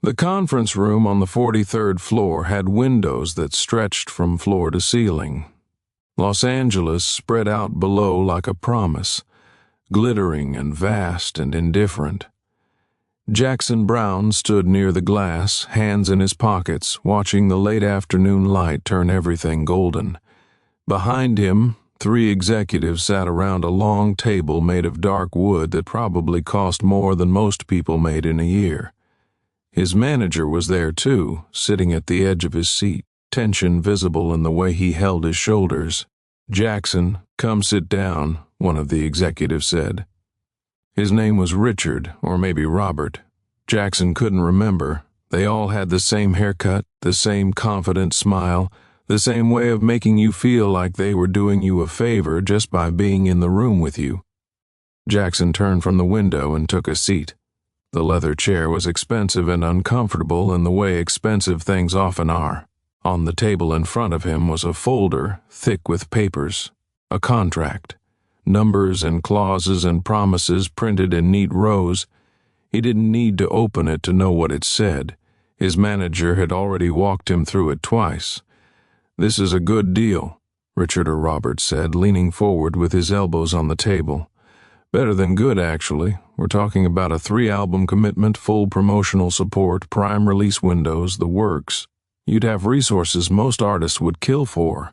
The conference room on the 43rd floor had windows that stretched from floor to ceiling. Los Angeles spread out below like a promise, glittering and vast and indifferent. Jackson Browne stood near the glass, hands in his pockets, watching the late afternoon light turn everything golden. Behind him, 3 executives sat around a long table made of dark wood that probably cost more than most people made in a year. His manager was there too, sitting at the edge of his seat, tension visible in the way he held his shoulders. "Jackson, come sit down," one of the executives said. His name was Richard, or maybe Robert. Jackson couldn't remember. They all had the same haircut, the same confident smile, the same way of making you feel like they were doing you a favor just by being in the room with you. Jackson turned from the window and took a seat. The leather chair was expensive and uncomfortable in the way expensive things often are. On the table in front of him was a folder, thick with papers, a contract. Numbers and clauses and promises printed in neat rows. He didn't need to open it to know what it said. His manager had already walked him through it twice. "This is a good deal," Richard or Robert said, leaning forward with his elbows on the table. "Better than good, actually. We're talking about a 3-album commitment, full promotional support, prime release windows, the works. You'd have resources most artists would kill for."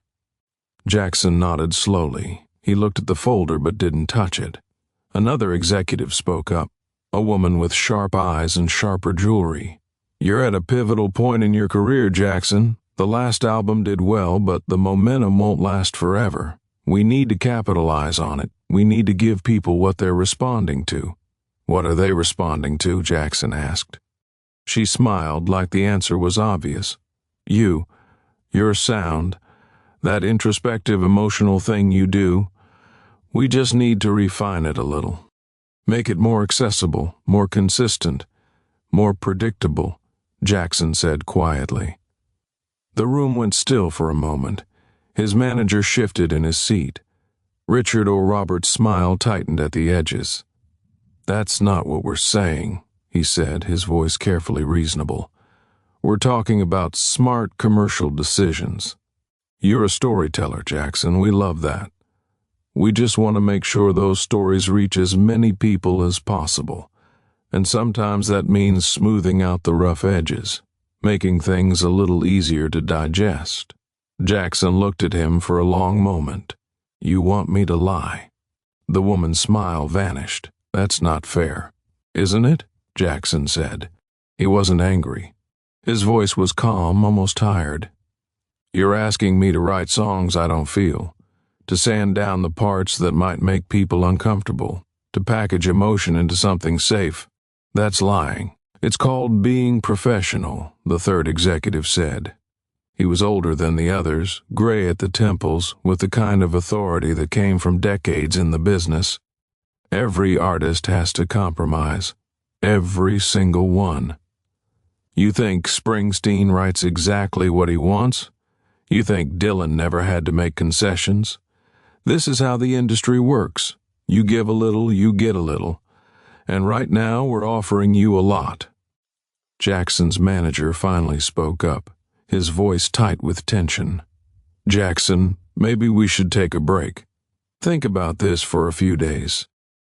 Jackson nodded slowly. He looked at the folder but didn't touch it. Another executive spoke up, a woman with sharp eyes and sharper jewelry. "You're at a pivotal point in your career, Jackson. The last album did well, but the momentum won't last forever. We need to capitalize on it. We need to give people what they're responding to." "What are they responding to?" Jackson asked. She smiled like the answer was obvious. Your sound, that introspective emotional thing you do. We just need to refine it a little. Make it more accessible, more consistent, more predictable," Jackson said quietly. The room went still for a moment. His manager shifted in his seat. Richard or Robert's smile tightened at the edges. "That's not what we're saying," he said, his voice carefully reasonable. "We're talking about smart commercial decisions. You're a storyteller, Jackson. We love that. We just want to make sure those stories reach as many people as possible. And sometimes that means smoothing out the rough edges, making things a little easier to digest." Jackson looked at him for a long moment. "You want me to lie?" The woman's smile vanished. "That's not fair." "Isn't it?" Jackson said. He wasn't angry. His voice was calm, almost tired. "You're asking me to write songs I don't feel, to sand down the parts that might make people uncomfortable, to package emotion into something safe. That's lying. It's called being professional," the 3rd executive said. He was older than the others, gray at the temples, with the kind of authority that came from decades in the business. "Every artist has to compromise. Every single one. You think Springsteen writes exactly what he wants? You think Dylan never had to make concessions? This is how the industry works. You give a little, you get a little. And right now we're offering you a lot." Jackson's manager finally spoke up, his voice tight with tension. "Jackson, maybe we should take a break. Think about this for a few days."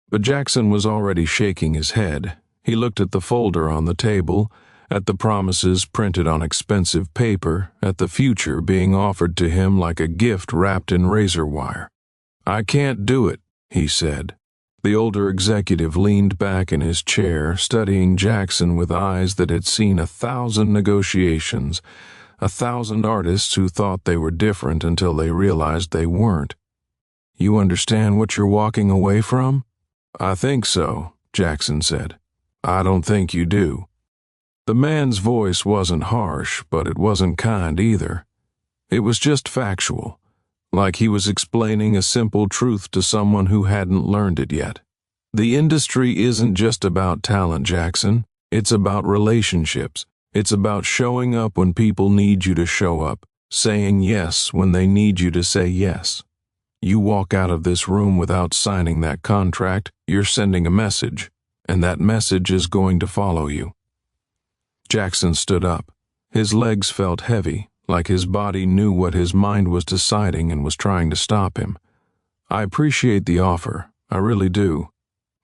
But Jackson was already shaking his head. He looked at the folder on the table, at the promises printed on expensive paper, at the future being offered to him like a gift wrapped in razor wire. "I can't do it," he said. The older executive leaned back in his chair, studying Jackson with eyes that had seen 1,000 negotiations, 1,000 artists who thought they were different until they realized they weren't. "You understand what you're walking away from?" "I think so," Jackson said. "I don't think you do." The man's voice wasn't harsh, but it wasn't kind either. It was just factual, like he was explaining a simple truth to someone who hadn't learned it yet. The industry isn't just about talent, Jackson. It's about relationships. It's about showing up when people need you to show up, saying yes when they need you to say yes. You walk out of this room without signing that contract, you're sending a message, and that message is going to follow you. Jackson stood up. His legs felt heavy, like his body knew what his mind was deciding and was trying to stop him. I appreciate the offer, I really do.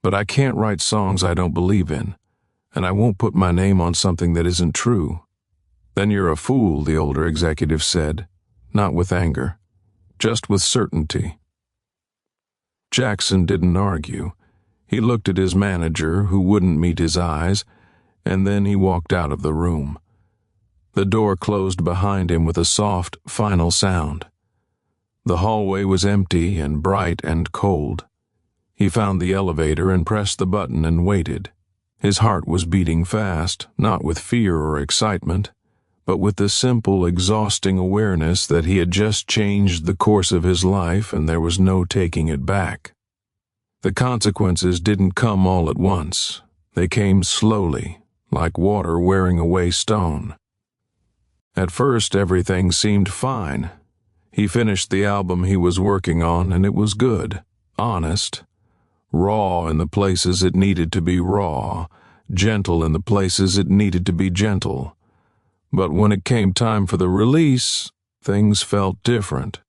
But I can't write songs I don't believe in, and I won't put my name on something that isn't true. Then you're a fool, the older executive said, not with anger, just with certainty. Jackson didn't argue. He looked at his manager, who wouldn't meet his eyes, and then he walked out of the room. The door closed behind him with a soft, final sound. The hallway was empty and bright and cold. He found the elevator and pressed the button and waited. His heart was beating fast, not with fear or excitement, but with the simple, exhausting awareness that he had just changed the course of his life and there was no taking it back. The consequences didn't come all at once. They came slowly, like water wearing away stone. At first, everything seemed fine. He finished the album he was working on, and it was good, honest, raw in the places it needed to be raw, gentle in the places it needed to be gentle. But when it came time for the release, things felt different.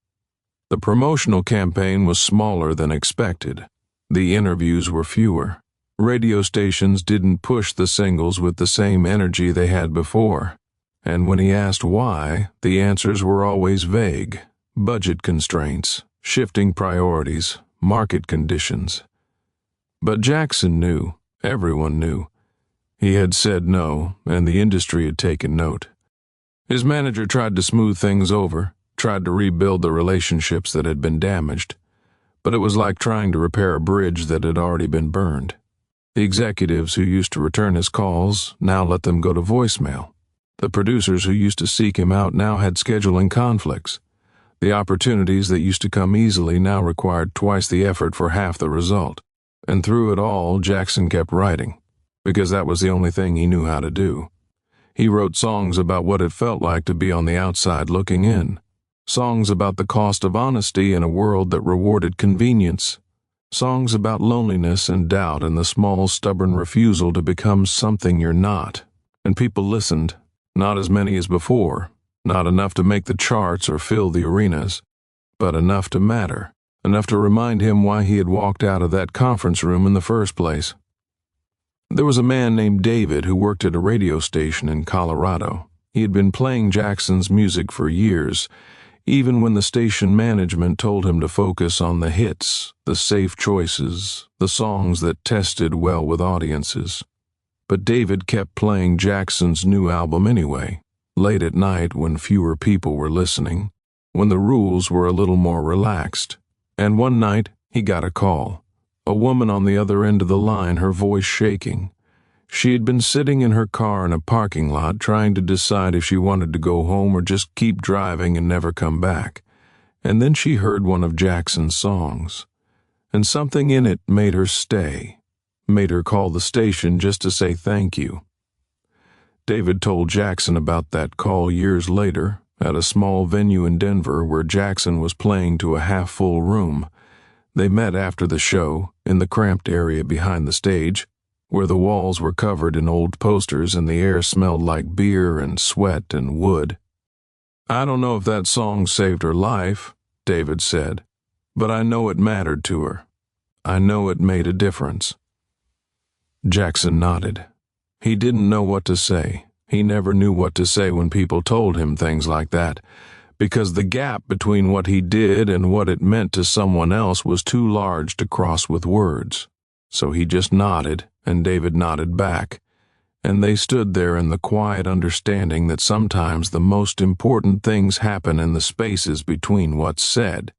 The promotional campaign was smaller than expected. The interviews were fewer. Radio stations didn't push the singles with the same energy they had before. And when he asked why, the answers were always vague. Budget constraints, shifting priorities, market conditions. But Jackson knew, everyone knew. He had said no, and the industry had taken note. His manager tried to smooth things over, tried to rebuild the relationships that had been damaged. But it was like trying to repair a bridge that had already been burned. The executives who used to return his calls now let them go to voicemail. The producers who used to seek him out now had scheduling conflicts. The opportunities that used to come easily now required twice the effort for half the result. And through it all, Jackson kept writing, because that was the only thing he knew how to do. He wrote songs about what it felt like to be on the outside looking in. Songs about the cost of honesty in a world that rewarded convenience. Songs about loneliness and doubt and the small, stubborn refusal to become something you're not. And people listened. Not as many as before, not enough to make the charts or fill the arenas, but enough to matter, enough to remind him why he had walked out of that conference room in the first place. There was a man named David who worked at a radio station in Colorado. He had been playing Jackson's music for years, even when the station management told him to focus on the hits, the safe choices, the songs that tested well with audiences. But David kept playing Jackson's new album anyway, late at night when fewer people were listening, when the rules were a little more relaxed. And one night, he got a call. A woman on the other end of the line, her voice shaking. She had been sitting in her car in a parking lot trying to decide if she wanted to go home or just keep driving and never come back. And then she heard one of Jackson's songs. And something in it made her stay. Made her call the station just to say thank you. David told Jackson about that call years later at a small venue in Denver where Jackson was playing to a half-full room. They met after the show in the cramped area behind the stage, where the walls were covered in old posters and the air smelled like beer and sweat and wood. "I don't know if that song saved her life," David said, "but I know it mattered to her. I know it made a difference." Jackson nodded. He didn't know what to say. He never knew what to say when people told him things like that, because the gap between what he did and what it meant to someone else was too large to cross with words. So he just nodded, and David nodded back, and they stood there in the quiet understanding that sometimes the most important things happen in the spaces between what's said.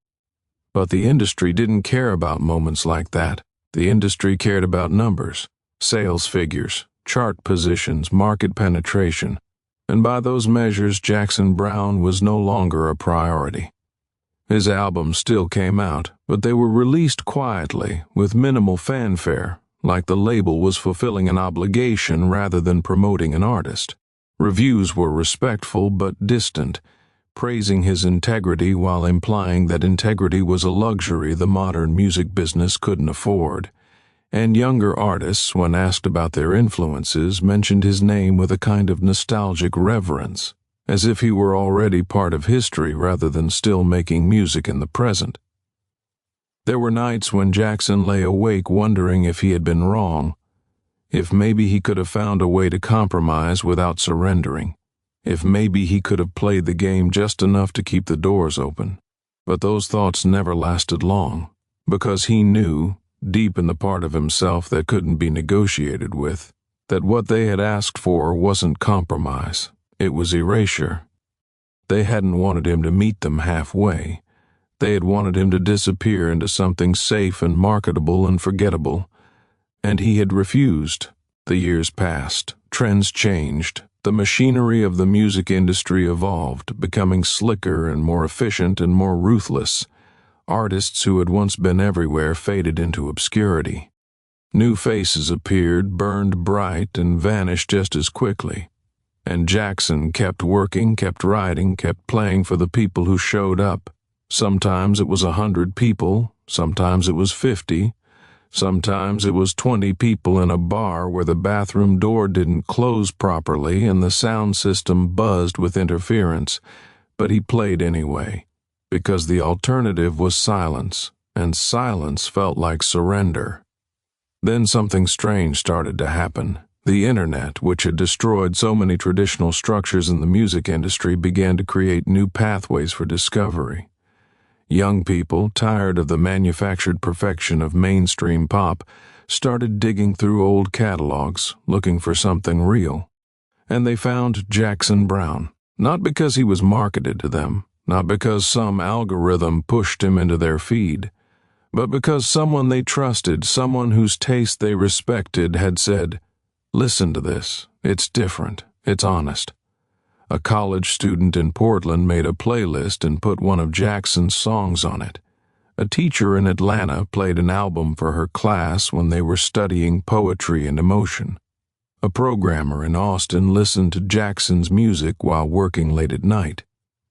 But the industry didn't care about moments like that. The industry cared about numbers. Sales figures, chart positions, market penetration, and by those measures Jackson Browne was no longer a priority. His albums still came out, but they were released quietly, with minimal fanfare, like the label was fulfilling an obligation rather than promoting an artist. Reviews were respectful but distant, praising his integrity while implying that integrity was a luxury the modern music business couldn't afford. And younger artists, when asked about their influences, mentioned his name with a kind of nostalgic reverence, as if he were already part of history rather than still making music in the present. There were nights when Jackson lay awake wondering if he had been wrong, if maybe he could have found a way to compromise without surrendering, if maybe he could have played the game just enough to keep the doors open. But those thoughts never lasted long, because he knew, deep in the part of himself that couldn't be negotiated with, that what they had asked for wasn't compromise, it was erasure. They hadn't wanted him to meet them halfway. They had wanted him to disappear into something safe and marketable and forgettable. And he had refused. The years passed, trends changed, the machinery of the music industry evolved, becoming slicker and more efficient and more ruthless. Artists who had once been everywhere faded into obscurity. New faces appeared, burned bright, and vanished just as quickly. And Jackson kept working, kept writing, kept playing for the people who showed up. Sometimes it was 100 people, sometimes it was 50, sometimes it was 20 people in a bar where the bathroom door didn't close properly and the sound system buzzed with interference, but he played anyway. Because the alternative was silence, and silence felt like surrender. Then something strange started to happen. The internet, which had destroyed so many traditional structures in the music industry, began to create new pathways for discovery. Young people, tired of the manufactured perfection of mainstream pop, started digging through old catalogs, looking for something real. And they found Jackson Browne, not because he was marketed to them, not because some algorithm pushed him into their feed, but because someone they trusted, someone whose taste they respected, had said, "Listen to this. It's different. It's honest." A college student in Portland made a playlist and put one of Jackson's songs on it. A teacher in Atlanta played an album for her class when they were studying poetry and emotion. A programmer in Austin listened to Jackson's music while working late at night,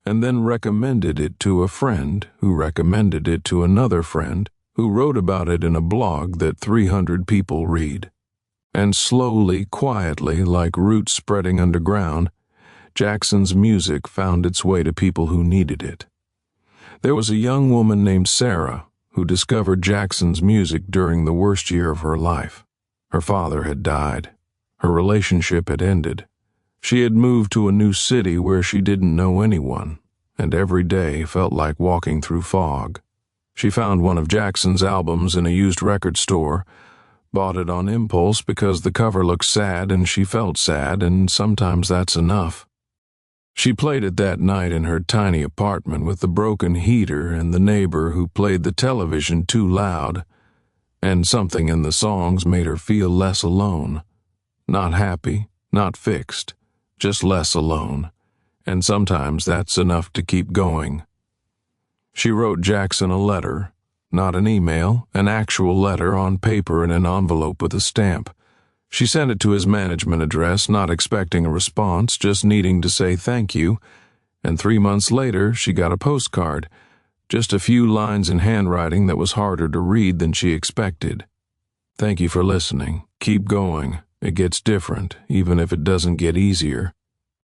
and then recommended it to a friend who recommended it to another friend who wrote about it in a blog that 300 people read. And slowly, quietly, like roots spreading underground, Jackson's music found its way to people who needed it. There was a young woman named Sarah who discovered Jackson's music during the worst year of her life. Her father had died. Her relationship had ended. She had moved to a new city where she didn't know anyone, and every day felt like walking through fog. She found one of Jackson's albums in a used record store, bought it on impulse because the cover looked sad and she felt sad, and sometimes that's enough. She played it that night in her tiny apartment with the broken heater and the neighbor who played the television too loud, and something in the songs made her feel less alone. Not happy, not fixed, just less alone, and sometimes that's enough to keep going. She wrote Jackson a letter, not an email, an actual letter on paper in an envelope with a stamp. She sent it to his management address, not expecting a response, just needing to say thank you, and 3 months later she got a postcard, just a few lines in handwriting that was harder to read than she expected. "Thank you for listening. Keep going. It gets different, even if it doesn't get easier."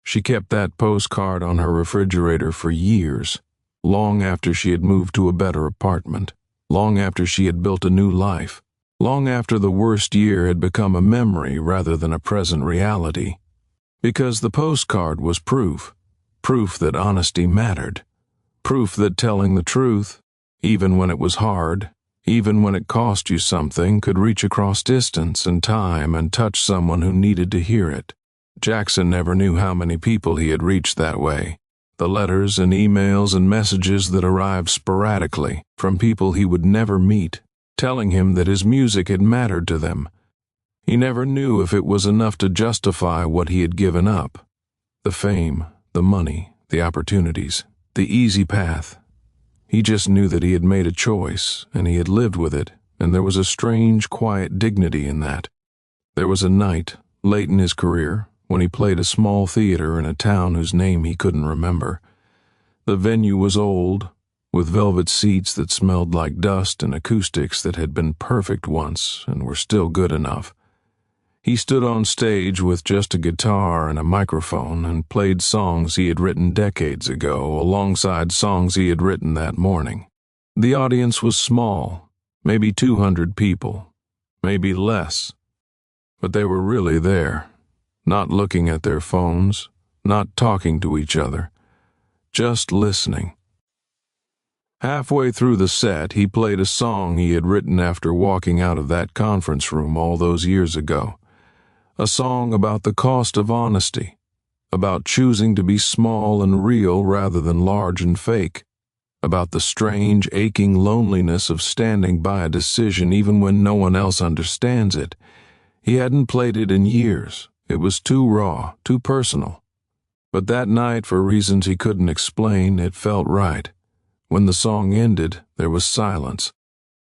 She kept that postcard on her refrigerator for years, long after she had moved to a better apartment, long after she had built a new life, long after the worst year had become a memory rather than a present reality. Because the postcard was proof that honesty mattered, proof that telling the truth, even when it was hard, even when it cost you something, could reach across distance and time and touch someone who needed to hear it. Jackson never knew how many people he had reached that way. The letters and emails and messages that arrived sporadically from people he would never meet, telling him that his music had mattered to them. He never knew if it was enough to justify what he had given up. The fame, the money, the opportunities, the easy path. He just knew that he had made a choice, and he had lived with it, and there was a strange, quiet dignity in that. There was a night, late in his career, when he played a small theater in a town whose name he couldn't remember. The venue was old, with velvet seats that smelled like dust and acoustics that had been perfect once and were still good enough. He stood on stage with just a guitar and a microphone and played songs he had written decades ago alongside songs he had written that morning. The audience was small, maybe 200 people, maybe less, but they were really there, not looking at their phones, not talking to each other, just listening. Halfway through the set, he played a song he had written after walking out of that conference room all those years ago. A song about the cost of honesty, about choosing to be small and real rather than large and fake, about the strange, aching loneliness of standing by a decision even when no one else understands it. He hadn't played it in years. It was too raw, too personal. But that night, for reasons he couldn't explain, it felt right. When the song ended, there was silence.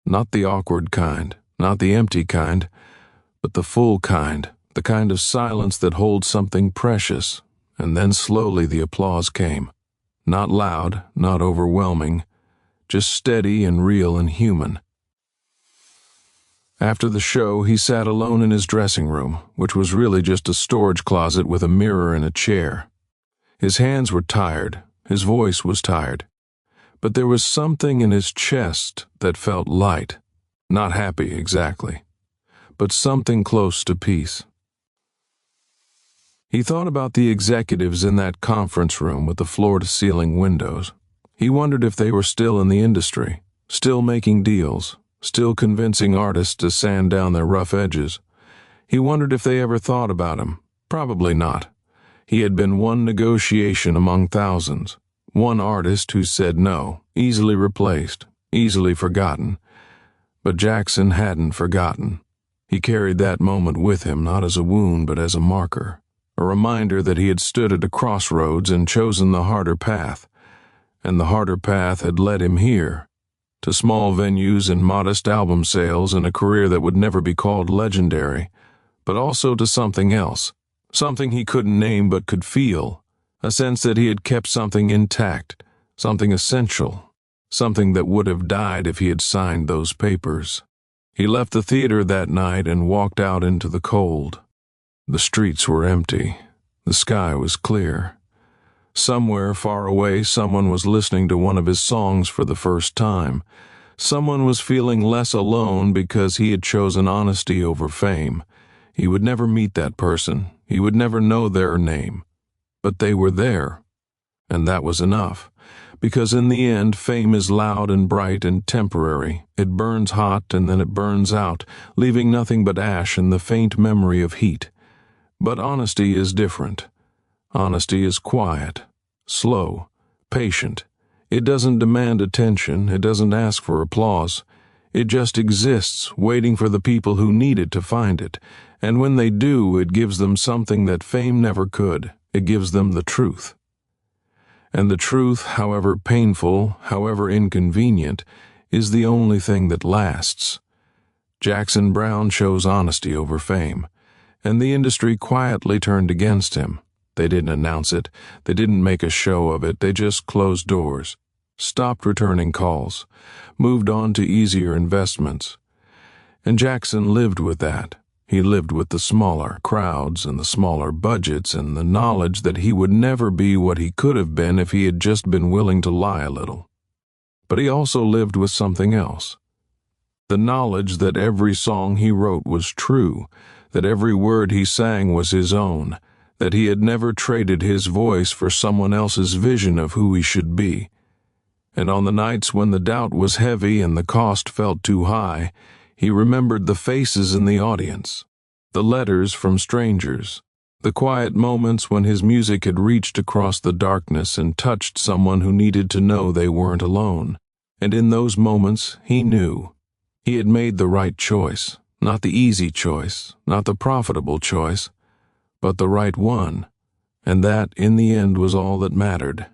Not the awkward kind, not the empty kind, but the full kind. The kind of silence that holds something precious, and then slowly the applause came. Not loud, not overwhelming, just steady and real and human. After the show, he sat alone in his dressing room, which was really just a storage closet with a mirror and a chair. His hands were tired, his voice was tired, but there was something in his chest that felt light, not happy exactly, but something close to peace. He thought about the executives in that conference room with the floor-to-ceiling windows. He wondered if they were still in the industry, still making deals, still convincing artists to sand down their rough edges. He wondered if they ever thought about him. Probably not. He had been one negotiation among thousands, one artist who said no, easily replaced, easily forgotten. But Jackson hadn't forgotten. He carried that moment with him not as a wound but as a marker. A reminder that he had stood at a crossroads and chosen the harder path, and the harder path had led him here, to small venues and modest album sales and a career that would never be called legendary, but also to something else, something he couldn't name but could feel, a sense that he had kept something intact, something essential, something that would have died if he had signed those papers. He left the theater that night and walked out into the cold. The streets were empty. The sky was clear. Somewhere far away, someone was listening to one of his songs for the first time. Someone was feeling less alone because he had chosen honesty over fame. He would never meet that person. He would never know their name. But they were there. And that was enough. Because in the end, fame is loud and bright and temporary. It burns hot and then it burns out, leaving nothing but ash and the faint memory of heat. But honesty is different. Honesty is quiet, slow, patient. It doesn't demand attention. It doesn't ask for applause. It just exists, waiting for the people who need it to find it. And when they do, it gives them something that fame never could. It gives them the truth. And the truth, however painful, however inconvenient, is the only thing that lasts. Jackson Browne chose honesty over fame. And the industry quietly turned against him. They didn't announce it. They didn't make a show of it. They just closed doors, stopped returning calls, moved on to easier investments. And Jackson lived with that. He lived with the smaller crowds and the smaller budgets and the knowledge that he would never be what he could have been if he had just been willing to lie a little. But he also lived with something else. The knowledge that every song he wrote was true, that every word he sang was his own, that he had never traded his voice for someone else's vision of who he should be. And on the nights when the doubt was heavy and the cost felt too high, he remembered the faces in the audience, the letters from strangers, the quiet moments when his music had reached across the darkness and touched someone who needed to know they weren't alone. And in those moments, he knew. He had made the right choice. Not the easy choice, not the profitable choice, but the right one, and that, in the end, was all that mattered.